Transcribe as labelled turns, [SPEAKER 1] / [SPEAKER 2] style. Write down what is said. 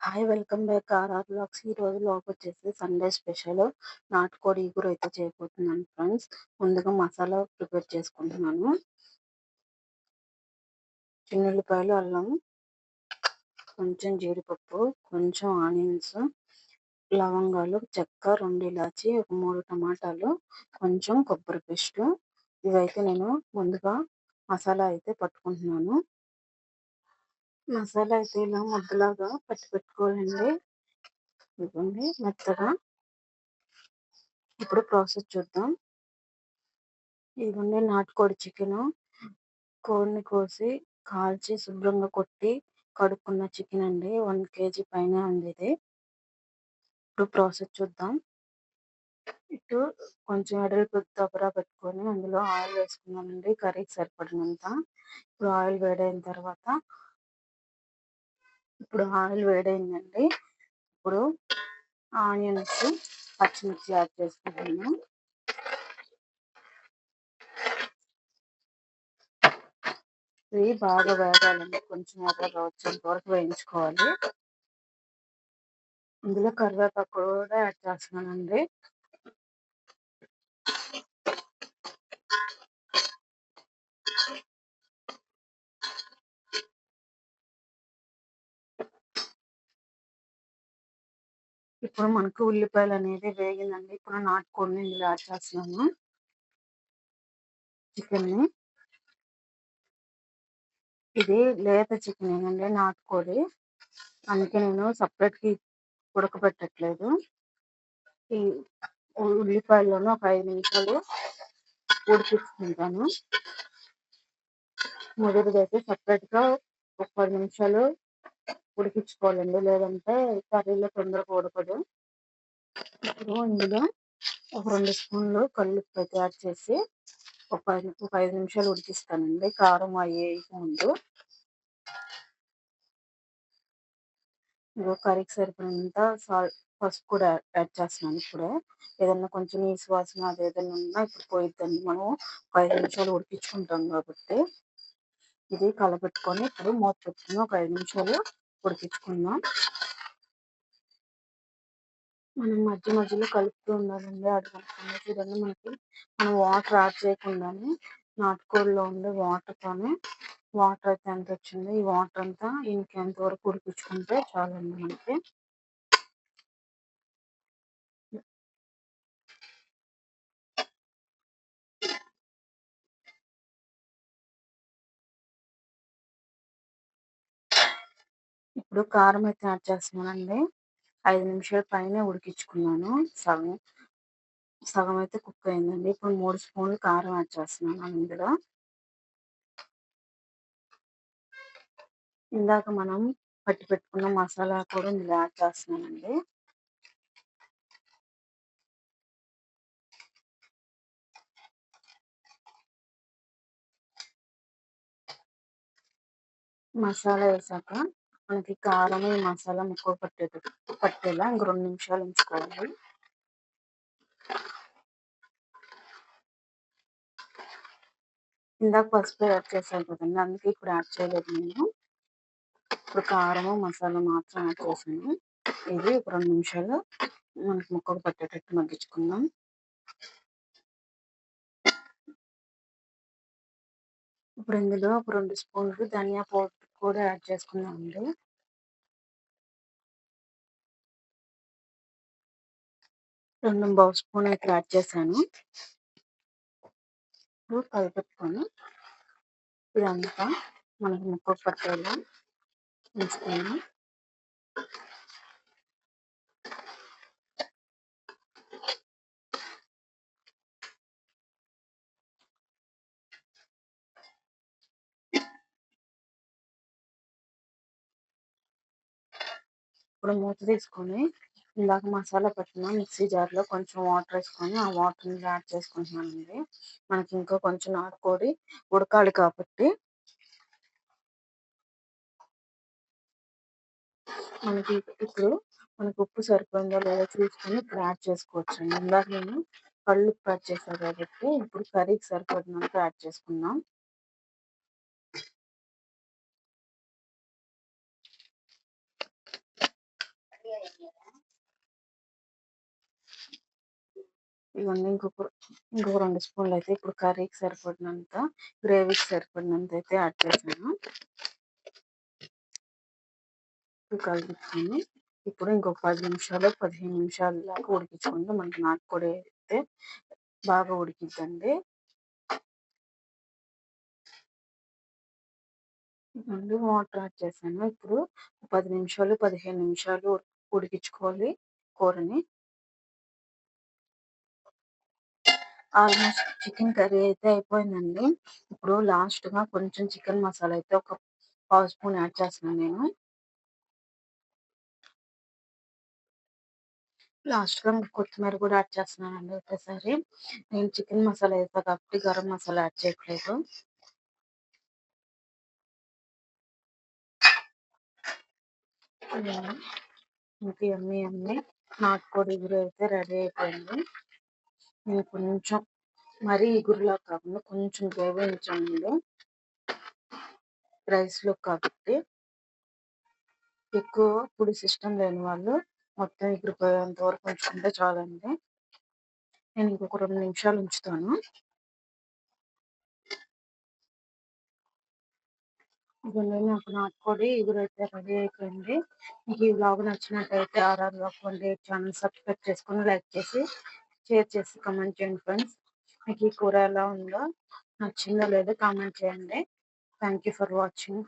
[SPEAKER 1] Hi! Welcome back RR vlogs. ఈరోజు vlog వచ్చేసి Sunday special నాటుకోడి ఇగురు అయితే చేయబోతున్నాను ఫ్రెండ్స్. ముందుగా మసాలా ప్రిపేర్ చేసుకుంటున్నాను. చిన్నుల్లిపాయలు, అల్లం, కొంచెం జీడిపప్పు, కొంచెం ఆనియన్స్, లవంగాలు, చెక్క, 2 ఇలాచి, ఒక 3 టమాటాలు, కొంచెం కొబ్బరి పేస్ట్. ఇవైతే నేను ముందుగా మసాలా అయితే పట్టుకుంటున్నాను. మసాలా అయితే ఇలా ముద్దలాగా పట్టి పెట్టుకోవాలండి. ఇవ్వండి మెత్తగా. ఇప్పుడు ప్రాసెస్ చూద్దాం. ఇదిగోండి నాటుకోడి చికెను. కోడిని కోసి కాల్చి శుభ్రంగా కొట్టి కడుక్కున్న చికెన్ అండి. 1 కేజీ పైనే ఉంది ఇది. ఇప్పుడు ప్రాసెస్ చూద్దాం. ఇటు కొంచెం ఎడల్పు దబరా పెట్టుకొని అందులో ఆయిల్ వేసుకున్నానండి కర్రీకి సరిపడినంత. ఇప్పుడు ఆయిల్ వేడైందండి. ఇప్పుడు ఆనియన్స్, పచ్చిమిర్చి యాడ్ చేసుకుంటున్నాను. ఇవి బాగా వేగాలండి. కొంచెం ఎర్రగా వచ్చేంత వరకు వేయించుకోవాలి. ఇందులో కరివేపాకు కూడా యాడ్ చేస్తున్నానండి. ఇప్పుడు మనకు ఉల్లిపాయలు అనేది వేగిందండి. ఇప్పుడు నాటుకోడిని ఇందులో యాడ్ చేస్తున్నాను. చికెన్ని. ఇది లేత చికెన్ అండి, నాటుకోడి. అందుకే నేను సపరేట్గా ఉడకబెట్టట్లేదు. ఈ ఉల్లిపాయలను ఒక 5 నిమిషాలు ఉడికించుకుంటాను. ముదురుదైతే సపరేట్గా ఒక 10 నిమిషాలు ఉడికించుకోవాలండి, లేదంటే కర్రీలో తొందరగా ఉడకదు. ఇప్పుడు ఇందులో ఒక 2 స్పూన్లు కల్లుప్పు అయితే యాడ్ చేసి ఒక 5 నిమిషాలు ఉడికిస్తానండి, కారం అయ్యే ముందు. కర్రీకి సరిపడినంత పసుపు కూడా యాడ్ చేస్తున్నాను ఇప్పుడే. ఏదన్నా కొంచెం నీసు వాసన అది ఏదైనా ఉన్నా ఇప్పుడు పోయిద్దండి. మనం ఒక 5 నిమిషాలు ఉడికించుకుంటాం కాబట్టి. ఇది కలపెట్టుకొని ఇప్పుడు మూత పెట్టుకుని ఒక 5 నిమిషాలు ఉడికించుకుందాం. మనం మధ్య మధ్యలో కలుపుతూ ఉండాలండి. అడుగంటకుండా చూడండి. మనం వాటర్ యాడ్ చేయకుండానే నాటుకోడిలో ఉండే వాటర్ అయితే ఎంత వచ్చింది, ఈ వాటర్ అంతా ఇంకేంత వరకు ఉడికించుకుంటే చాలండి మనకి. ఇప్పుడు కారం అయితే యాడ్ చేస్తున్నానండి. 5 నిమిషాల పైనే ఉడికించుకున్నాను. సగం అయితే కుక్ అయిందండి. ఇప్పుడు 3 స్పూన్లు కారం యాడ్ చేస్తున్నాను ఇందులో. ఇందాక మనం పట్టి పెట్టుకున్న మసాలా కూడా ఇందులో యాడ్ చేస్తున్నానండి. మసాలా వేసాక మనకి కారం, ఈ మసాలా ముక్క పట్టేలా ఇంక 2 నిమిషాలు ఉంచుకోవాలి. ఇందాక పసుపు యాడ్ చేశాను కదండి, అందుకే ఇప్పుడు యాడ్ చేయలేదు నేను. ఇప్పుడు కారము, మసాలా మాత్రం యాడ్ చేశాను. ఇది ఒక 2 నిమిషాలు మనకి ముక్కకు పట్టేటట్టు మగ్గించుకుందాం. ఇప్పుడు ఇందులో ఒక 2 స్పూన్లు ధనియా పౌడర్ కూడా యాడ్ చేసుకున్నామండి. 2 స్పూన్ అయితే యాడ్ చేశాను. ఇప్పుడు కలుపుకొని ఇదంతా మనకి ముక్కకు పట్టేలా ఉంచుకొని ఇప్పుడు మూత తీసుకొని ఇందాక మసాలా పట్టిన మిక్సీ జార్లో కొంచెం వాటర్ వేసుకొని ఆ వాటర్ని యాడ్ చేసుకుంటున్నానండి. మనకి ఇంకా కొంచెం నాటుకోడి ఉడకాలి కాబట్టి ఇప్పుడు మనకు ఉప్పు సరిపోయిందో లేదో చూసుకొని ఇప్పుడు యాడ్ చేసుకోవచ్చు అండి. ఇందాక నేను కల్లుప్పు యాడ్ చేశాను కాబట్టి ఇప్పుడు కర్రీకి సరిపడినంత యాడ్ చేసుకుందాం. ఇవన్నీ ఇంకొక 2 స్పూన్లు అయితే ఇప్పుడు కర్రీకి సరిపడినంత, గ్రేవీకి సరిపడినంత అయితే యాడ్ చేశాను. కలిపించుకొని ఇప్పుడు ఇంకొక 10 నిమిషాలు 15 నిమిషాల దాకా ఉడికించుకుంటే మనకి నాటుకోడి అయితే బాగా ఉడికిద్దండి. ఇదిగోండి వాటర్ యాడ్ చేశాను. ఇప్పుడు 10 నిమిషాలు 15 నిమిషాలు ఉడికించుకోవాలి కూరని. ఆల్మోస్ట్ చికెన్ కర్రీ అయితే అయిపోయిందండి. ఇప్పుడు లాస్ట్‌గా కొంచెం చికెన్ మసాలా అయితే ఒక పావు స్పూన్ యాడ్ చేస్తున్నాను నేను. లాస్ట్‌గా కొత్తిమీర కూడా యాడ్ చేస్తున్నానండి ఒకేసారి. నేను చికెన్ మసాలా వేసా కాబట్టి గరం మసాలా యాడ్ చేయట్లేదు. ఇంక యమ్మీ నాటుకోడి ఇగురు అయితే రెడీ అయిపోయింది. నేను కొంచెం మరీ ఇగురులా కాకుండా కొంచెం గ్రేవీ ఉంచానండి రైస్‌లో కాబట్టి. ఎక్కువ పులుసు ఇష్టం లేని వాళ్ళు మొత్తం ఎగిరిపోయేంత వరకు ఉంచుకుంటే చాలండి. నేను ఇంకొక 2 నిమిషాలు ఉంచుతాను. ఇదిగోండి నాకు నాటుకోడి ఇగురైతే రెడీ అయిపోయింది. మీకు ఈ వ్లాగ్ నచ్చినట్టయితే ఆర్ఆర్ వ్లాగ్ 28 ఛానల్ సబ్స్క్రైబ్ చేసుకొని, లైక్ చేసి, షేర్ చేసి, కామెంట్ చేయండి ఫ్రెండ్స్. మీకు ఈ కూర ఎలా ఉందో, నచ్చిందో లేదో కామెంట్ చేయండి. Thank you for watching.